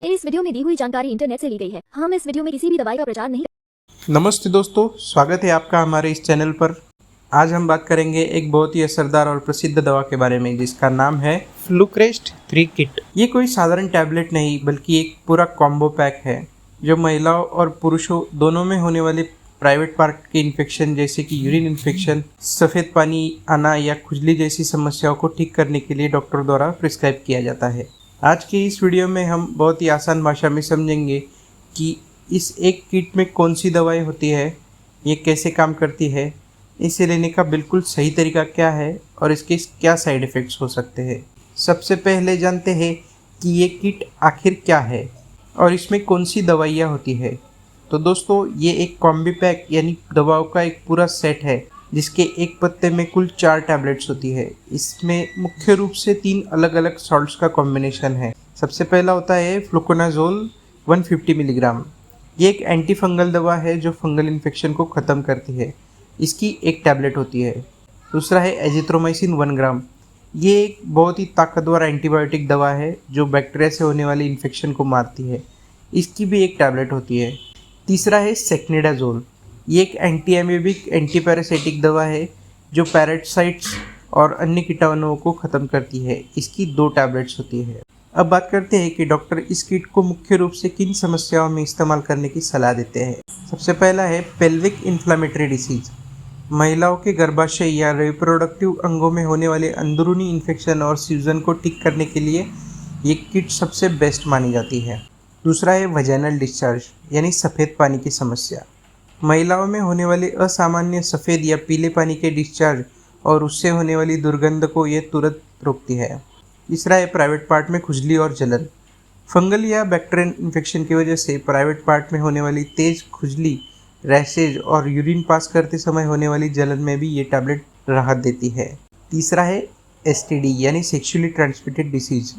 इस वीडियो में दी हुई जानकारी इंटरनेट से ली गई है। हम इस वीडियो में किसी भी दवाई का प्रचार नहीं। नमस्ते दोस्तों, स्वागत है आपका हमारे इस चैनल पर। आज हम बात करेंगे एक बहुत ही असरदार और प्रसिद्ध दवा के बारे में जिसका नाम है फ्लूक्रेस्ट 3 किट। ये कोई साधारण टैबलेट नहीं बल्कि एक पूरा कॉम्बो पैक है जो महिलाओं और पुरुषों दोनों में होने वाले प्राइवेट पार्ट के इन्फेक्शन जैसे कि यूरिन इन्फेक्शन, सफ़ेद पानी आना या खुजली जैसी समस्याओं को ठीक करने के लिए डॉक्टर द्वारा प्रिस्क्राइब किया जाता है। आज की इस वीडियो में हम बहुत ही आसान भाषा में समझेंगे कि इस एक किट में कौन सी दवाई होती है, ये कैसे काम करती है, इसे लेने का बिल्कुल सही तरीका क्या है और इसके क्या साइड इफ़ेक्ट्स हो सकते हैं। सबसे पहले जानते हैं कि ये किट आखिर क्या है और इसमें कौन सी दवाइयाँ होती है। तो दोस्तों, ये एक कॉम्बी पैक यानी दवाओं का एक पूरा सेट है जिसके एक पत्ते में कुल 4 टैबलेट्स होती है। इसमें मुख्य रूप से 3 अलग अलग सॉल्ट्स का कॉम्बिनेशन है। सबसे पहला होता है फ्लुकोनाजोल 150 मिलीग्राम। ये एक एंटी फंगल दवा है जो फंगल इन्फेक्शन को ख़त्म करती है। इसकी एक टैबलेट होती है। दूसरा है एजिथ्रोमाइसिन 1 ग्राम। ये एक बहुत ही ताकतवर एंटीबायोटिक दवा है जो बैक्टीरिया से होने वाली इन्फेक्शन को मारती है। इसकी भी एक टैबलेट होती है। तीसरा है सेक्नेडाजोल। ये एक एंटी एमीबिक एंटी पैरासाइटिक दवा है जो पैरासाइट्स और अन्य कीटाणुओं को ख़त्म करती है। इसकी 2 टैबलेट्स होती है। अब बात करते हैं कि डॉक्टर इस किट को मुख्य रूप से किन समस्याओं में इस्तेमाल करने की सलाह देते हैं। सबसे पहला है पेल्विक इन्फ्लामेटरी डिसीज। महिलाओं के गर्भाशय या रिप्रोडक्टिव अंगों में होने वाले अंदरूनी इन्फेक्शन और सूजन को ठीक करने के लिए ये किट सबसे बेस्ट मानी जाती है। दूसरा है वजाइनल डिस्चार्ज यानी सफ़ेद पानी की समस्या। महिलाओं में होने वाले असामान्य सफ़ेद या पीले पानी के डिस्चार्ज और उससे होने वाली दुर्गंध को ये तुरंत रोकती है। तीसरा है प्राइवेट पार्ट में खुजली और जलन। फंगल या बैक्टीरियल इन्फेक्शन की वजह से प्राइवेट पार्ट में होने वाली तेज़ खुजली, रैशेज और यूरिन पास करते समय होने वाली जलन में भी ये टैबलेट राहत देती है। तीसरा है STD यानी सेक्सुअली ट्रांसमिटेड डिसीज।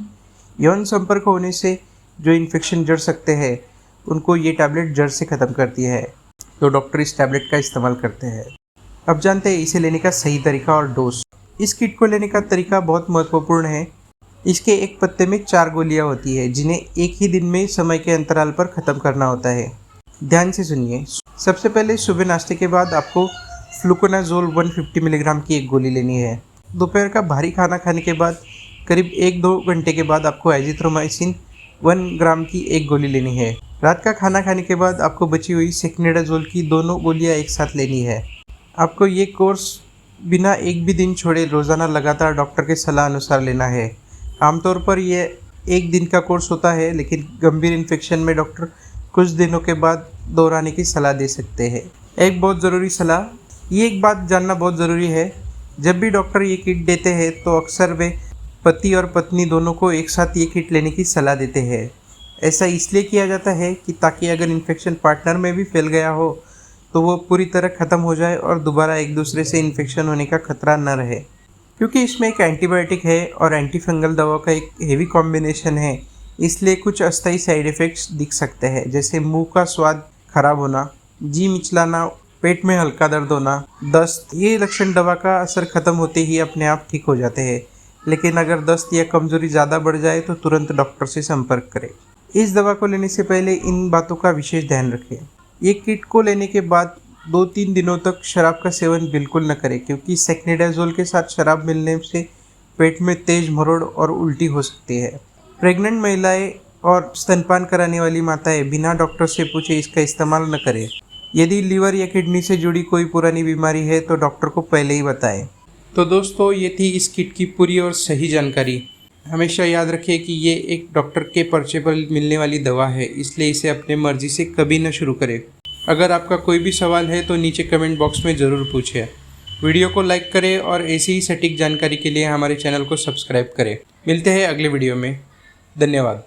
यौन संपर्क होने से जो इन्फेक्शन जड़ सकते हैं उनको ये टैबलेट जड़ से ख़त्म करती है, तो डॉक्टर इस टैबलेट का इस्तेमाल करते हैं। अब जानते हैं इसे लेने का सही तरीका और डोज। इस किट को लेने का तरीका बहुत महत्वपूर्ण है। इसके एक पत्ते में 4 गोलियां होती है जिन्हें एक ही दिन में समय के अंतराल पर ख़त्म करना होता है। ध्यान से सुनिए। सबसे पहले सुबह नाश्ते के बाद आपको फ्लुकोनाजोल 150 मिलीग्राम की एक गोली लेनी है। दोपहर का भारी खाना खाने के बाद करीब 1-2 घंटे के बाद आपको एजिथ्रोमाइसिन 1 ग्राम की एक गोली लेनी है। रात का खाना खाने के बाद आपको बची हुई सेक्नेडाजोल की दोनों गोलियां एक साथ लेनी है। आपको ये कोर्स बिना एक भी दिन छोड़े रोज़ाना लगातार डॉक्टर के सलाह अनुसार लेना है। आमतौर पर यह 1 दिन का कोर्स होता है, लेकिन गंभीर इन्फेक्शन में डॉक्टर कुछ दिनों के बाद दोहराने की सलाह दे सकते हैं। एक बहुत ज़रूरी सलाह, ये एक बात जानना बहुत ज़रूरी है, जब भी डॉक्टर ये किट देते हैं तो अक्सर वे पति और पत्नी दोनों को एक साथ ये किट लेने की सलाह देते हैं। ऐसा इसलिए किया जाता है कि ताकि अगर इन्फेक्शन पार्टनर में भी फैल गया हो तो वो पूरी तरह ख़त्म हो जाए और दोबारा एक दूसरे से इन्फेक्शन होने का खतरा न रहे। क्योंकि इसमें एक एंटीबायोटिक है और एंटी फंगल दवा का एक हेवी कॉम्बिनेशन है, इसलिए कुछ अस्थायी साइड इफ़ेक्ट्स दिख सकते हैं, जैसे मुंह का स्वाद खराब होना, जी मिचलाना, पेट में हल्का दर्द होना, दस्त। ये लक्षण दवा का असर ख़त्म होते ही अपने आप ठीक हो जाते हैं, लेकिन अगर दस्त या कमज़ोरी ज़्यादा बढ़ जाए तो तुरंत डॉक्टर से संपर्क करें। इस दवा को लेने से पहले इन बातों का विशेष ध्यान रखें। ये किट को लेने के बाद 2-3 दिनों तक शराब का सेवन बिल्कुल न करें, क्योंकि सेक्नेडाजोल के साथ शराब मिलने से पेट में तेज मरोड़ और उल्टी हो सकती है। प्रेग्नेंट महिलाएं और स्तनपान कराने वाली माताएं बिना डॉक्टर से पूछे इसका इस्तेमाल न करें। यदि लीवर या किडनी से जुड़ी कोई पुरानी बीमारी है तो डॉक्टर को पहले ही बताएं। तो दोस्तों, ये थी इस किट की पूरी और सही जानकारी। हमेशा याद रखें कि ये एक डॉक्टर के पर्चे पर मिलने वाली दवा है, इसलिए इसे अपने मर्जी से कभी न शुरू करें। अगर आपका कोई भी सवाल है तो नीचे कमेंट बॉक्स में ज़रूर पूछें। वीडियो को लाइक करें और ऐसी ही सटीक जानकारी के लिए हमारे चैनल को सब्सक्राइब करें। मिलते हैं अगले वीडियो में। धन्यवाद।